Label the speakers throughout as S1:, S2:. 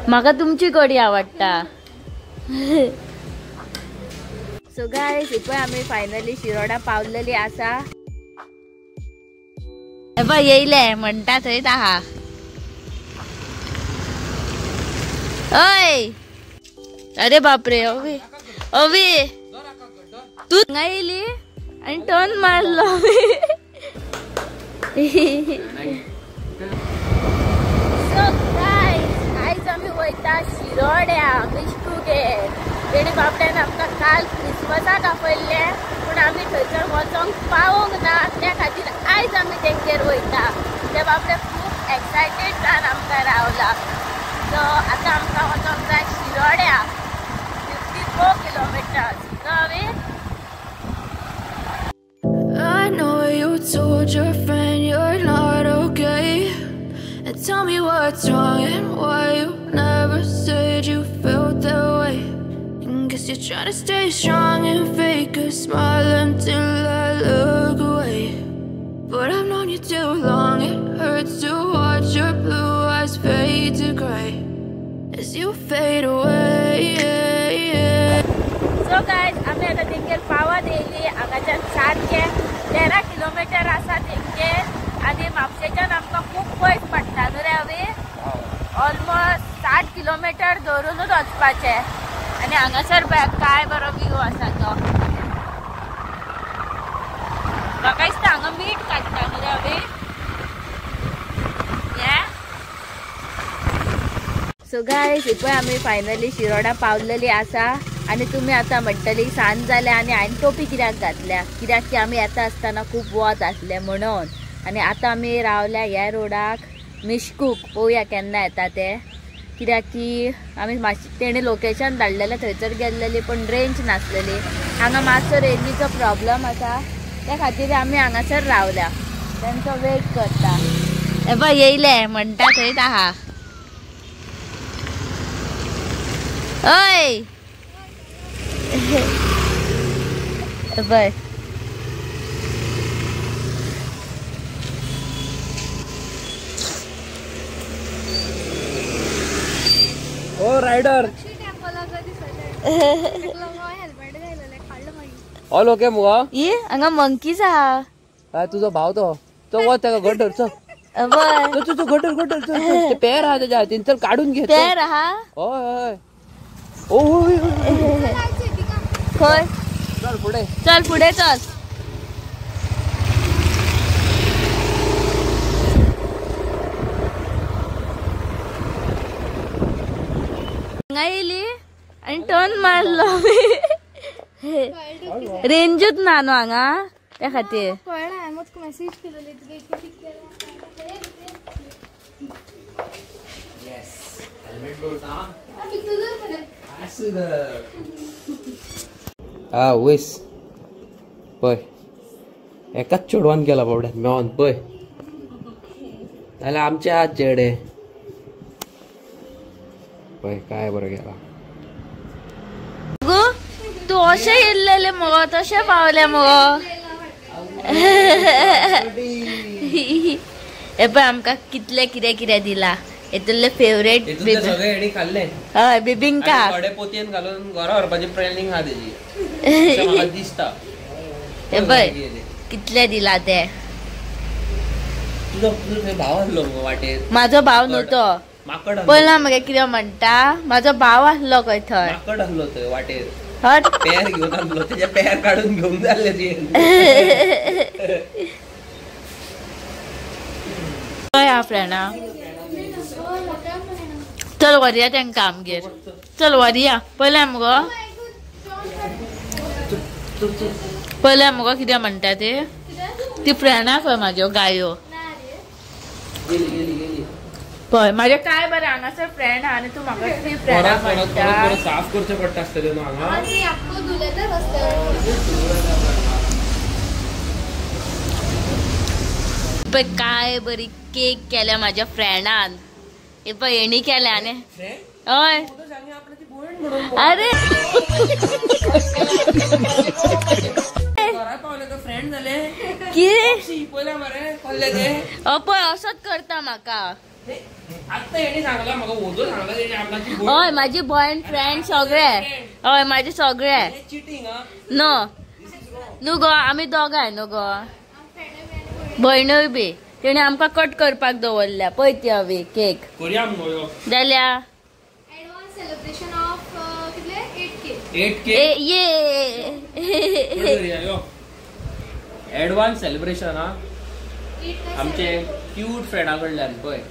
S1: माका तुमची कडी आवडता. सो गाइस इपय आम्ही फायनली शिरोडा पावलेली आसा. एबा येयले म्हणटा थंय आहा. ओय अरे बापरे अवी अवी तू येयली आणि टर्न मारलो. सो गाइस आयज आम्ही वयता शिरोड्या मिस्टुगेर. तेणी बापड्यान आमकां काल क्रिसमसाक आपयल्ले पूण आमी थंयसर वचोंक पावोंक ना. त्या खातीर आयज आमी तेंगेर वयता. ते बापडे खूब एक्सायटेड जावन आमकां रावला. सो आतां आमकां वचोंक जाय शिरोड्या 54 किलोमिटर्स. सो आमी
S2: I know you told your friend you're not okay, and tell me what's wrong and why you never said you felt that way. And guess you're trying to stay strong and fake a smile until I look away. But I've known you too long, it hurts to watch your blue eyes fade to gray as you fade away.
S1: So guys आम्ही आता तेंगेर पावत येयली. हांगाच्यान 713 kilometre आसा तेंगेर आनी म्हापशेच्यान आमकां खूब पयस पडटा न्हू रे अवी. ऑलमोस्ट 60 किलोमीटर धरूनच वचपाचे. आनी हांगासर काय बरो व्यू आसा तो. म्हाका दिसता हांगा मीठ काडटा न्हू रे अवी. सो गाइस इपय आम्ही फायनली शिरोडा पावलेली आसा. आणि तुम्ही आता म्हणटली सांज जाल्या आणि हांवें टोपी कित्याक घातल्या, कित्याक की आमी येता आसतना खूब वत आसले म्हणून. आणि आता आमी रावल्या ह्या रोडाक मिशकूक. पळोवया केन्ना येता ते. कित्याक की आमी मातशी तेणे लोकेशन धाडलेलें थंयसर गेल्लेली पण रेंज नासलेली. हांगा मातसो रेंजीचो प्रॉब्लम आसा त्या खातीर आमी हांगासर रावल्या. तेंचो वेट करता. एबा येयले म्हणटा थंयच आहा. ओय बय
S3: ओ रायडर ऑल ओके मुगा.
S1: ये हांगा मंकीज आहा.
S3: काय तुझो भाव तो वच तेका घट धर. चल घट धर. ते पेर आहा तेच्या हातीन. चल काढून घे.
S1: पेर आहा.
S3: होय होय
S1: खंय.
S3: चल पुढे
S1: चल. येयली आणि टर्न मारलो. रेंजूच ना न्हू हांगा त्या खातीर.
S3: हा वयस पय एकाच चेडवान गेला बाबड्यात मेळोन पय. नाल्यार आमचे हात चेडे पय काय बरो गेला.
S1: तू अशें येयल्लेले मगो तशें पावले मगो. हे पळय आमकां कितले कितें कितें दिला. हेतुले फेवरेट
S3: सगळे खाल्ले.
S1: हय बिबिंका.
S3: थोडे पोतयेन घालून घरा व्हरपाची प्लॅनिंग आहा तेजी. म्हाका दिसता.
S1: हे पळय कितले दिला ते.
S3: तुजो भाव आसलो मगो वाटेर.
S1: म्हाजो भाव न्हू तो.
S3: माकड
S1: पळयला मगे कितें म्हणटा. म्हाजो भाव आसलो खंय थंय.
S3: माकड आसलो थंय वाटेर.
S1: हट
S3: पेर घेवन आसलो. तेजे पेर काढून घेवंक जाल्ले तुवें.
S1: या फ्रेंडा चल वरया तेंका आमगेर. चल वरया. पळयल्या मगो कितें म्हणटा ते. ती फ्रेंडा खंय म्हाज्यो गायो. पळय म्हाजे काय बरें हांगासर फ्रेंड आहा आनी तू म्हाका ती फ्रेंडा म्हणटा.
S3: साफ करचें पडटा आसतलें न्हू हांगा. पळय
S1: काय बरी केक केल्या म्हाज्या फ्रेंडान. हे पळय हेणी केल्या आनी हय. अरे की
S3: पयला मरे कोल्ले ते
S1: पळय असंच करता म्हाका
S3: आता येणे सांगला म्हाका ओजो सांगला तेणे आपणाची
S1: हय माझी बॉयन फ्रेंड सगळे हय माझे सगळे
S3: चिटिंग
S1: नो न्हू गो आमी दोगांय न्हू गो भयणूय बी तेणे आमकां कट करपाक दवरल्या पळय ती हवी केक
S3: करूया मगो
S1: जाल्या
S2: Advance celebration of कितले 8K.
S3: 8K
S1: ये
S3: ऍडव्हान्स सेलिब्रेशन हा
S2: 8 काय
S3: आमचे क्यूट फ्रेंडा कडल्यान पळय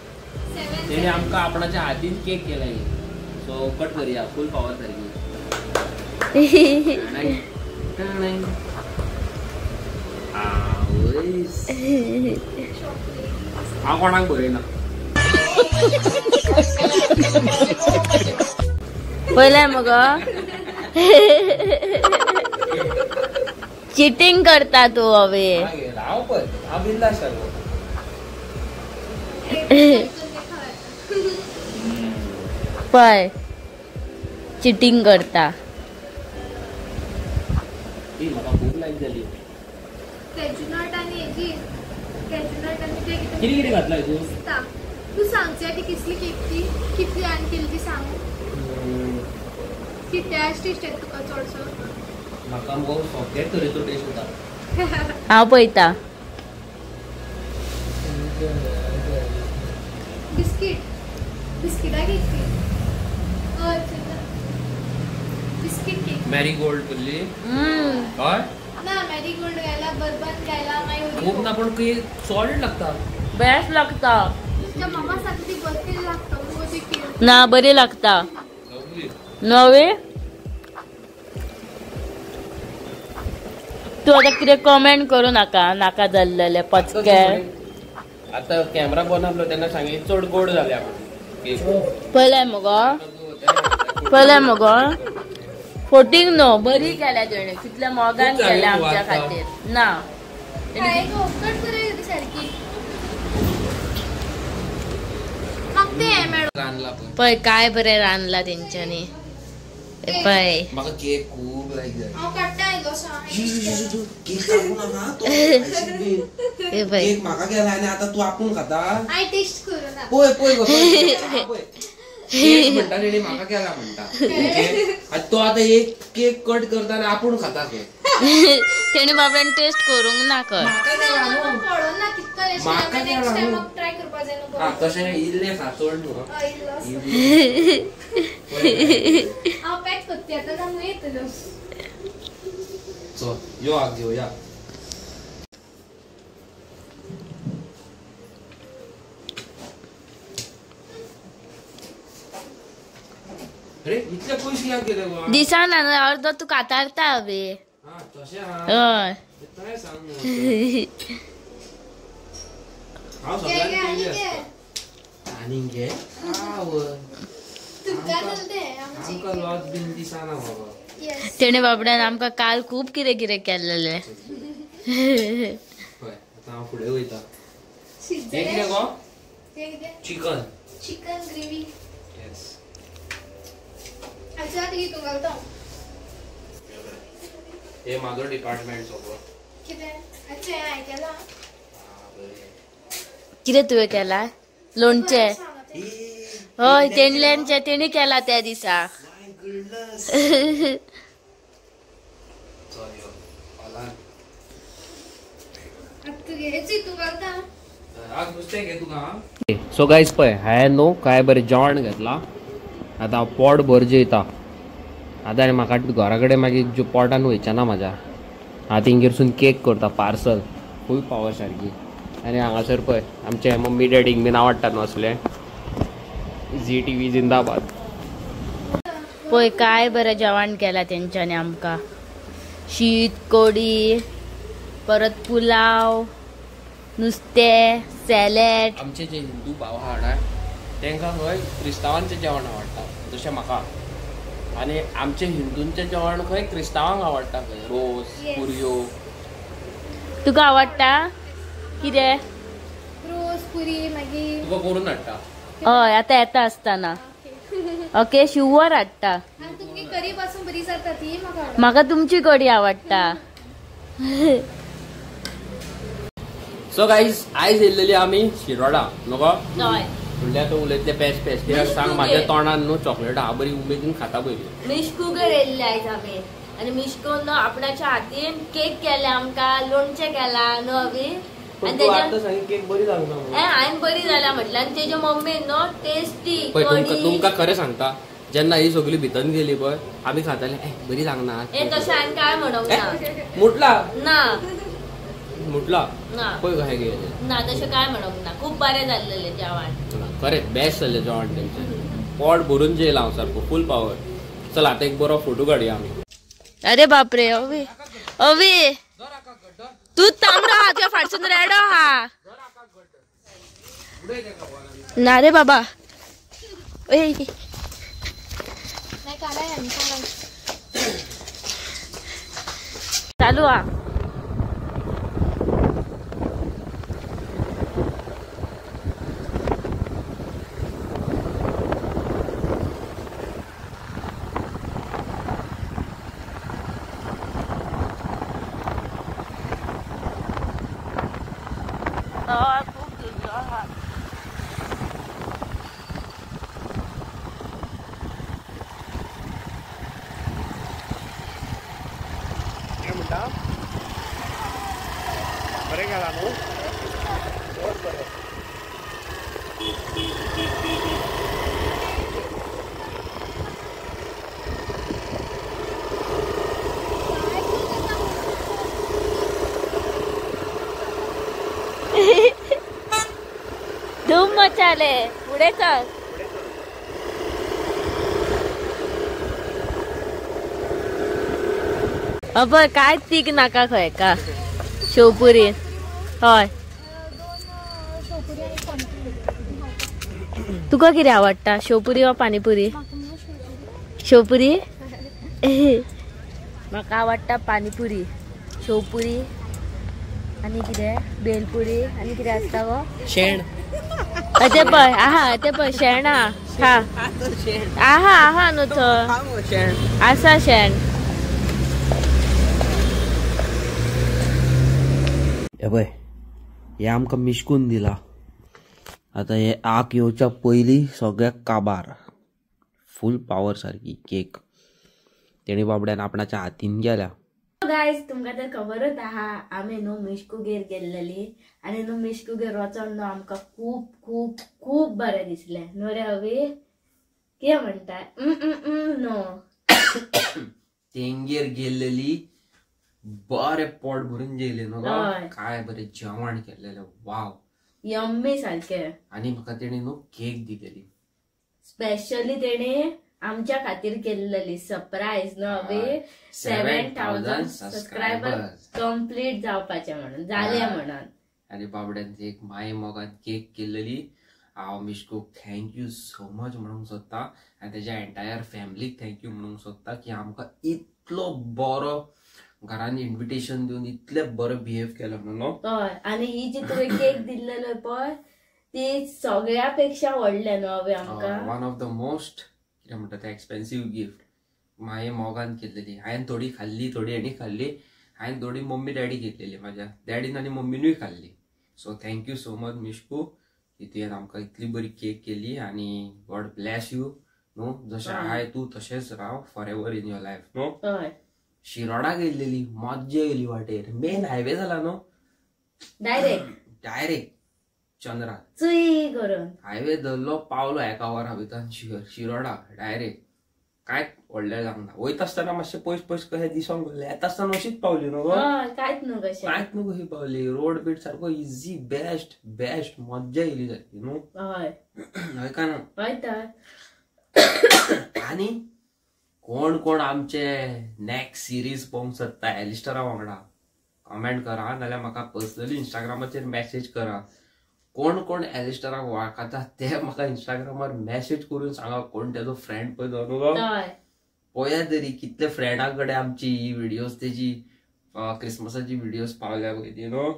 S2: 7.
S3: तेणे आमकां आपणाच्या हातीन केक केलाय सो कट करूया फुल पावर सारकी हांव कोणाक बरयना
S1: पळयलें मगो चिटिंग करता तू हवे
S3: हांव पळय हांव बिंदास आसलो
S1: पळय चिटिंग करता
S3: ती म्हाका खूब लायक जाली
S2: कॅज्यूनट आणि हेजी कॅज्यूनट आणि ते किती
S3: कितें कितें घातलाय तू
S2: तू सांगचे ती किसली केक ती कितली आनी केली ती सांग की टेस्ट येत तुका चडसो
S3: म्हाका मगो सगळ्याच तरेचो टेस्ट होता
S1: हांव पळयता
S2: बिस्किटा केक ती बिस्किट केक
S3: मॅरीगोल्ड केल्ली
S1: हम्म
S3: हय
S2: ना मॅरीगोल्ड घायला बर्बन घायला मागीर
S3: खूप ना पण केक सॉलिड लागता
S1: बेस्ट लागता
S2: तुझ्या मामा सांगता ती बर्फी लागता मग ती केक
S1: ना बरी लागता नवे तू आता कितें कमेंट करू नाका नाका जाल्लेले पचके
S3: आता कॅमेरा बंद आसलो तेन्ना सांगितलें चड गोड जाल्या केक
S1: पळयलें मगो फोटींग नो बरी केल्या तेणे कितल्या मोगान केल्या आमच्या खातीर ना
S2: काय गो कट करे ती सारखी मग ते मॅडम
S3: रांदला पण
S1: पळय काय बरें रांदला तेंच्यांनी पळय
S3: म्हाका केक खूब लायक जालो
S2: हांव काडटा आयलो सांग
S4: केक कापू नका तो खायशील बी.
S1: हे पळय
S4: केक म्हाका गेला आणि आता तू आपूण खाता
S2: आय टेस्ट करू ना
S4: पळय पळय गो, पळय. केक म्हणटा तेणी म्हाका केला म्हणटा ओके? आनी तो आता एक केक कट करता आनी आपूण खाता तो.
S1: तेणे बाबड्यान टेस्ट करूंक ना कर
S4: म्हाका केला न्हू.
S2: पळोवन ना कितको लेशे
S4: म्हाका
S2: आमी
S4: केला
S2: नेक्स्ट टाइम
S4: न्हू.
S2: ट्राय करपा जाय न्हू
S4: हा तशें इल्लें सासवड न्हू
S2: हांव पॅक करता आतां जावं येतलो
S4: चल यो आग घेवया. अरे इतले पयशे कित्याक गेले गो?
S1: दिसाना अर्दो तू कातारता हवे
S4: हा तशें हा
S1: हय
S4: काय सांग न्हू. हांव सगळ्यांत पयलीं आसता. आनी घे आवय
S2: तुमकां चलते
S4: आमकां लॉस बीन दिसाना बाबा.
S2: येस
S1: तेणे बाबड्यान आमकां काल खूब कितें कितें केल्लेले
S4: पळय आतां हांव फुडें वयता. हे कितें गो? चिकन.
S2: Chicken gravy
S4: yes.
S2: अच्छा ती तू घालता
S4: हे म्हाजो डिपार्टमेंट सगळो.
S2: कितें अच्छा हांवें केला
S1: कितें तुवें केला लोणचें हय तेणल्यांचे तेणी केला त्या दिसा
S2: तू घालता
S4: आज नुस्तें घे तुका.
S3: सो गायज पळय हांवें न्हू काय बरें जेवण घेतलां आतां हांव पोट भर जेयता आतां आनी म्हाका घरा कडेन मागीर पोटान वयचें ना म्हाज्या हांव थिंगेरसून केक करता पार्सल फूल पावर सारकी. आनी हांगासर पळय आमचे मम्मी डॅडीक बीन आवडटा न्हू असलें झी TV जिंदाबाद.
S1: पळय काय बरें जेवण केलां तेंच्यांनी आमकां शीत कडी परत पुलाव नुस्तें सॅलेड.
S3: आमचे जे हिंदू भाव आहा ना तांकां खंय क्रिस्तांवांचें जेवण आवडटा जशें म्हाका आनी आमचे हिंदूंचें जेवण खंय क्रिस्तांवांक आवडटा खंय रोस पुरयो.
S1: तुका आवडटा कितें
S2: रोस पुरी मागीर
S3: तुका करून हाडटा.
S1: हय आतां येता आसतना ओके शुवर हाडटा.
S2: आनी तुमची करी पासून बरी जाता ती म्हाका आवडटा.
S1: म्हाका तुमची कडी आवडटा
S3: सो गाईज आयज येयलेली आमी शिरोडा नको
S1: हय
S3: म्हणल्यार तूं उलयतले पेस पेस कित्याक सांग म्हाज्या तोंडान न्हू चॉकलेट हांव बरी उमेदीन खाता पयली.
S1: मिशकुगर येयल्ले आयज आमी आनी मिशकून न्हू आपणाच्या हातीन केक केले आमकां लोणचें केला न्हू अवी आनी तेज्या
S3: केक बरी जावना
S1: हांवें बरी जाल्या म्हटलं आनी तेज्या मम्मीन न्हू टेस्टी
S3: तुमकां खरें सांगता जेन्ना ही सगळी भितन गेली पळय आमी खाताले बरी जावना
S1: तशें हांवें काय म्हणूंक ना
S3: मुटला
S1: ना
S3: मुटला
S1: ना
S3: पळय कशें गेले
S1: ना तशें काय म्हणूंक ना खूब बरें जाल्लेलें जेवण
S3: खरें बेस्ट जालें जेवण तेंचें पोट भरून जेयला हांव सारको फूल पावर. चल आतां एक बरो फोटो काडया आमी.
S1: अरे बापरे अवी अवी तू तांबडो हा तुझ्या फाटसून रेडो हा ना रे बाबा चालू हा
S3: बरें गेला न्हू
S1: धूम मचाले पुढे चल अब काय तीक नाका खंय का शेवपुरी हय तुका कितें आवडटा शेवपुरी वा पाणीपुरी शेवपुरी म्हाका आवडटा पाणीपुरी शेवपुरी आनी कितें बेलपुरी आनी कितें आसता गो
S3: शेण
S1: ते पळय आहा ते पळय शेण हा आहा आहा न्हू थंय आसा शेण
S4: हे पळय हे आमकां मिशकून दिला. आतां हे आक येवच्या पयलीं सगळ्याक काबार फूल पावर सारकी केक तेणी बाबड्यान आपणाच्या हातीन गेल्या.
S1: गायज तुमकां तर खबरच आहा आमी न्हू मिशकुगेर गेल्लेली आनी न्हू मिशकुगेर वचोन न्हू आमकां खूब खूब खूब बरें दिसलें न्हू रे अवी कितें म्हणटा न्हू
S4: तेंगेर गेल्लेली बरें पोट भरून जेयले न्हू काय बरें जेवण केल्लेलें वाव
S1: यम्मी सारकें
S4: आनी म्हाका तेणी न्हू केक दिलेली
S1: स्पेशली तेणी आमच्या खातीर केल्लेली सरप्राईज न्हू अवी 7,000 सबस्क्रायबर कंप्लीट जावपाचे म्हणून जाले म्हणून
S4: आनी बाबड्यान एक माये मोगान केक केल्लेली. हांव मिशकूक थँक्यू सो मच म्हणूंक सोदता आनी तेज्या एंटायर फॅमिलीक थँक्यू म्हणूंक सोदता की आमकां इतलो बरो घरान इन्विटेशन दिवन इतलें बरें बिहेव केलें म्हणून.
S1: हय आनी ही जी तुवें केक दिल्लेलो पळय ती सगळ्या पेक्षा व्हडलें न्हू अवी आमकां
S4: वन ऑफ द मोस्ट कितें म्हणटा तें एक्सपेन्सीव गिफ्ट माये मोगान केल्लेली. हांवें थोडी खाल्ली थोडी हेणी खाल्ली हांवें थोडी मम्मी डॅडी घेतलेली म्हाज्या डॅडीन आनी मम्मीनूय खाल्ली. सो थँक्यू सो मच मिशकू की तुवें आमकां इतली बरी केक केली आनी गॉड ब्लेस यू न्हू जशें हाय तूं तशेंच राव forever in your life न्हू. शिरोडा गेल्लेली मज्जा येयली वाटेर मेन हायवे जाला न्हू डायरेक्ट चंद्रा
S1: चुई करून
S4: हायवे धरलो पावलो एका वरा भितर शिरोडा डायरेक्ट काय व्हडलें जावना. वयता आसतना मातशें पयस पयस कशें दिसोंक गेलें येता आसतना अशीच पावली न्हू
S1: कांयच न्हू
S4: कशी पावली. रोड बीट सारको इझी बेस्ट बेस्ट मज्जा येयली सारकी न्हू. हय का न्हू. आनी कोण कोण आमचे नेक्स्ट सिरीज पळोवंक सोदता एलिस्टरा वांगडा कमेंट करा नाल्यार म्हाका पर्सनली इंस्टाग्रामाचेर मेसेज करा. कोण कोण एलिस्टराक वळखता ते म्हाका इंस्टाग्रामार मेसेज करून सांगा कोण तेजो फ्रेंड पळय तो न्हू पळया तरी कितले फ्रेंडा कडेन आमची ही व्हिडिओज तेजी क्रिसमसाची व्हिडिओज पावल्या पळय ती न्हू.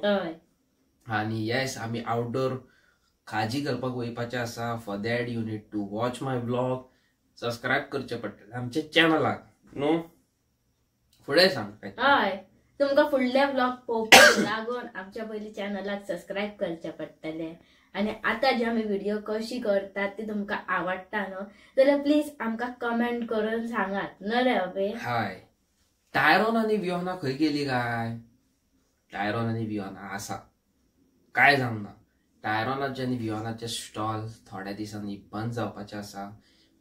S4: आनी येस आमी आउटडोर खाजी करपाक वयपाचें आसा. For that you need to watch my vlog subscribe करचे पडटले आमच्या चॅनलाक न्हू. फुडें सांग
S1: हय तुमका फुडल्या ब्लॉग पळोवपाक लागून आमच्या पयली चॅनलाक सबस्क्राईब करचे पडटले आणि आता जे आम्ही व्हिडिओ कशी करतात ते तुमका आवडता न्हू जाल्यार प्लीज आमका कमेंट करून सांगात न रे अबे.
S4: हाय, टायरॉन आणि वियोना खंय गेली काय? टायरॉन आणि वियोना आसा काय सांगना. टायरॉनाचे आणि वियोनाचे स्टॉल थोड्या दिसांनी बंद जावपाचे आसा.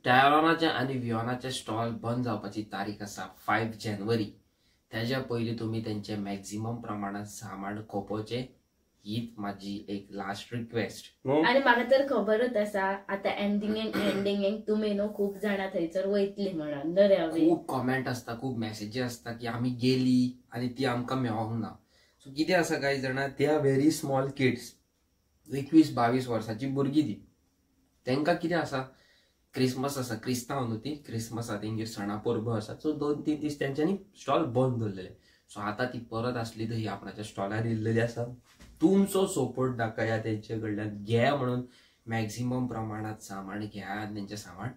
S4: टायरॉनाचे आणि वियोनाचे स्टॉल बंद जावपाची तारीख आसा 5 जानेवारी. त्याच्या पयलीं तुम्ही त्यांचे मॅक्झिमम प्रमाणात सामान खोपोवचे, ही माझी एक लास्ट रिक्वेस्ट.
S1: आणि म्हाका तर खबरच आसा आता एंडिंग तुम्ही न्हू खूप जाणां थंयसर वयतली म्हणून रे अबे.
S4: खूप कॉमेंट असता, खूप मेसेजेस असता की आम्ही गेली आणि ती आमकां मेळोंक ना. सो कितें आसा काही जाणां, they are very small kids, 21-22 वर्साची भुरगीं ती. तांकां कितें आसा, क्रिसमस आसा, क्रिस्तांव न्हू ती, क्रिसमस आसा, तेंगेर सणा परबो आसा. सो 2-3 दीस तेंच्यांनी स्टॉल बंद दवरलेले. सो आता ती परत असली तर ही आपणाच्या स्टॉलार येयल्लेली आसा. तुमचो सपोर्ट दाखया तेंचे कडल्यान, घ्या म्हणून मॅक्झिमम प्रमाणात सामान घ्या आणि तेंचे सामान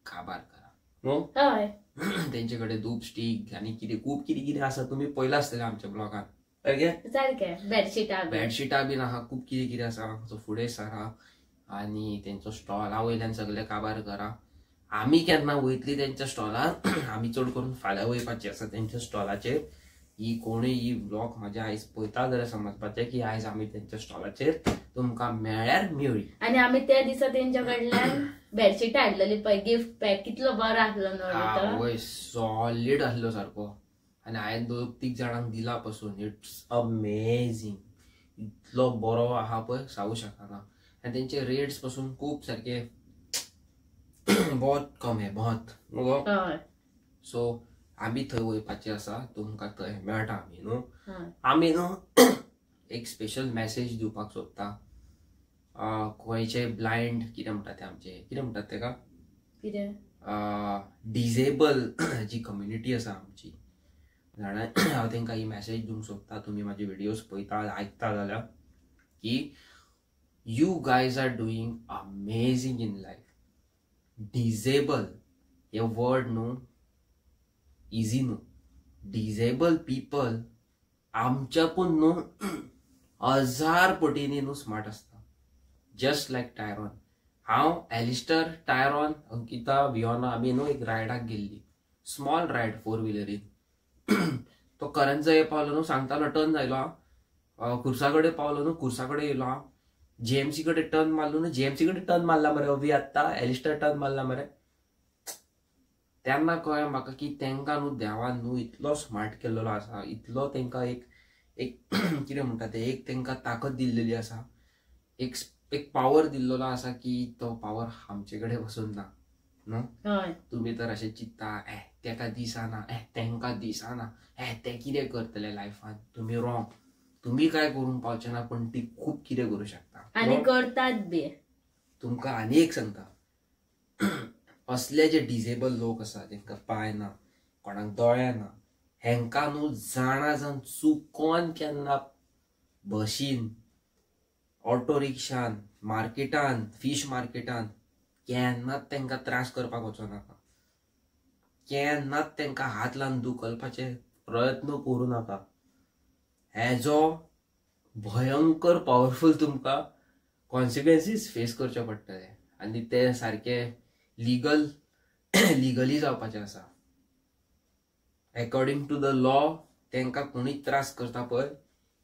S4: काबार करा न्हू.
S1: हय
S4: तेंचे कडेन धूप स्टीक आणि खूप कितें आसा तुम्ही पयला आसतले आमच्या ब्लॉगान.
S1: सारकें
S4: बेडशिटां बीन आहा, खूप कितें आसा. सो फुडें सरा आणि तेंचो स्टॉला वयल्यान सगळे काबार करा. आमी केन्ना वयतली तेंच्या स्टॉलार, आमी चड करून फाल्यां वयपाची आसा तेंच्या स्टॉलाचेर. ही कोणूय ही ब्लॉग माझ्या आयज पळयता जाल्यार समजपाचें की आयज आमी तेंच्या स्टॉलाचेर तुमकां मेळ्ळ्यार मेळ्ळी.
S1: आणि आम्ही त्या दिसा तेंच्या कडल्यान बेडशीट हाडलेली पळय गिफ्ट पॅक, कितलो बरो आसलो न्हू.
S4: वय सॉलिड आसलो सारको. आणि हांवें 2-3 जाणांक दिला पासून इट्स अमेझिंग. इतलो बरो आहा पळय सांगू शकना. आणि तेंचे रेट्स पासून खूप सारखे बहुत कम आहे बहुत. सो आम्ही थंय वयपाचे आसा, तुमकां थंय मेळटा आमी न्हू. आमी न्हू एक स्पेशल मेसेज दिवपाक सोदता. गोंयचे ब्लायंड कितें म्हणटा ते आमचे, कितें म्हणटात तेका, डिजेबल जी कम्युनिटी आसा आमची जाणा, हांव तेंकां ही मेसेज दिवंक सोदता. तुमी म्हाजे व्हिडिओज पळयता आयकता जाल्यार की you guys are doing amazing in life. Disabled हे वर्ड न्हू इजी न्हू. डिजेबल पीपल आमच्यापून न्हू 1000 पटींनी न्हू स्मार्ट असता. Just like Tyrone. हांव एलिस्टर, टायरॉन, अंकिता, वियोना आमी न्हू एक रायडाक गेल्ली, स्मॉल रायड 4 व्हिलरीन. तो करंजय पावलो न्हू, सांगतालो टर्न जायलो हांव. खुर्सा कडेन पावलो न्हू, खुर्सा कडेन येयलो हांव. जेएमसी कडेन टर्न मारलो न्हू, जेएमसी कडेन टर्न मारला मरे अवी आत्ता. एलिस्टर टर्न मारला मरे. तेन्ना कळ्ळें म्हाका की तेंकां न्हू देवान न्हू इतलो स्मार्ट केल्लो आसा, इतलो तेंकां एक कितें म्हणटा ते, एक तेंकां ताकद दिल्लेली आसा, एक पावर दिल्लो आसा की तो पावर आमचे कडेन वचून ना न्हू. तुमी तर अशें चिंत्ता तेका दिसना, तेंकां दिसना, ते कितें करतले लायफान. तुमी रॉंग. तुम्ही काय करून पावचे ना, पण ती खूप कितें करू शकता
S1: आणि करतात बी.
S4: तुमकां आनी एक सांगता, असले जे डिजेबल लोक आसा, तेंकां पांय ना, कोणाक दोळे ना, हेंकां न्हू जाणा जावन चुकोन केन्ना बशीन, ऑटो रिक्षान, मार्केटान, फीश मार्केटान केन्नाच तेंकां त्रास करपाक वचो नाका. केन्नाच तेंकां हात लावन दुखलपाचे प्रयत्न करूं नाका. हेजो भयंकर पॉवरफुल तुमकां कॉन्सिक्वेन्सीस फेस करचे पडटले. आनी ते सारखे लिगली जावपाचे आसा. अकॉर्डिंग टू द लॉ तेंकां कोणी त्रास करता पळय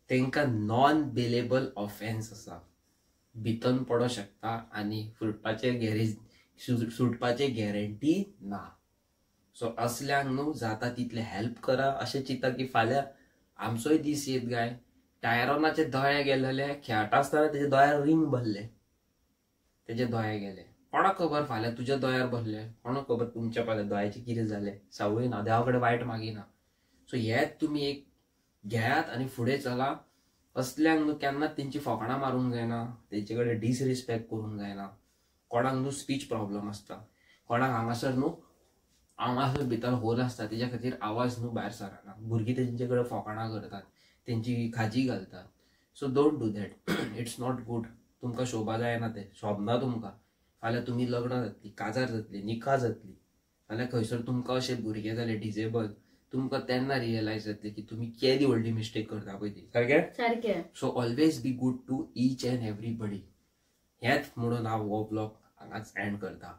S4: तेंकां नॉन बेलेबल ऑफेन्स आसा. भितन पडो शकता आनी सुटपाचे गॅरंटी ना. सो असल्यांक न्हू जाता तितले हेल्प करा. अशें चिंता की फाल्यां आमचोय दीस येत गाय. टायरॉनाचे दोळे गेलेले, खेळटा आसतना तेजे दोळ्यार रिंग भरले, तेजे दोळे गेले. कोणाक खबर फाल्यां तुज्या दोळ्यार भरले, कोणाक खबर तुमच्या फाल्यां दोळ्याचे कितें जालें. सावय ना, देवा कडेन वायट मागिना. सो हेच तुमी एक घेयात आनी फुडें चला. असल्यांक न्हू केन्नाच तेंची फकाणां मारूंक जायना, तेंचे कडेन डिसरिस्पेक्ट करूंक जायना. कोणाक न्हू स्पीच प्रॉब्लम आसता, कोणाक हांगासर न्हू आवाज भितर होल आसता, तेज्या खातीर आवाज न्हू भायर सरना. भुरगीं तेंचे कडेन फकाणां करतात, तेंची खाजी घालतात. So don't do that. It's not good. तुमकां शोभा जायना, ते शोभना तुमकां. फाल्यां तुमी लग्न जातली, काजार जातली, निका जातली, फाल्यां खंयसर तुमकां अशे भुरगे जाले डिजेबल, तुमकां तेन्ना रियलायज जातली की तुम्ही केदी व्हडली मिस्टेक करता पळय ती. सारकें?
S1: सारखे.
S4: So always be good to each and everybody. हेच म्हणून हांव हो ब्लॉग हांगाच एंड करता.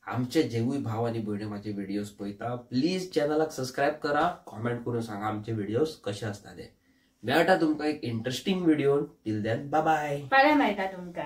S4: आमचे जेवूय भाव आनी भयणी म्हाजे व्हिडिओज पळयता प्लीज चॅनलाक सबस्क्राईब करा. कॉमेंट करून सांगा आमचे व्हिडिओज कशे असता ते. मेळटा तुमकां एक interesting video. Till then bye bye.
S1: फाल्यां मेळटा तुमकां.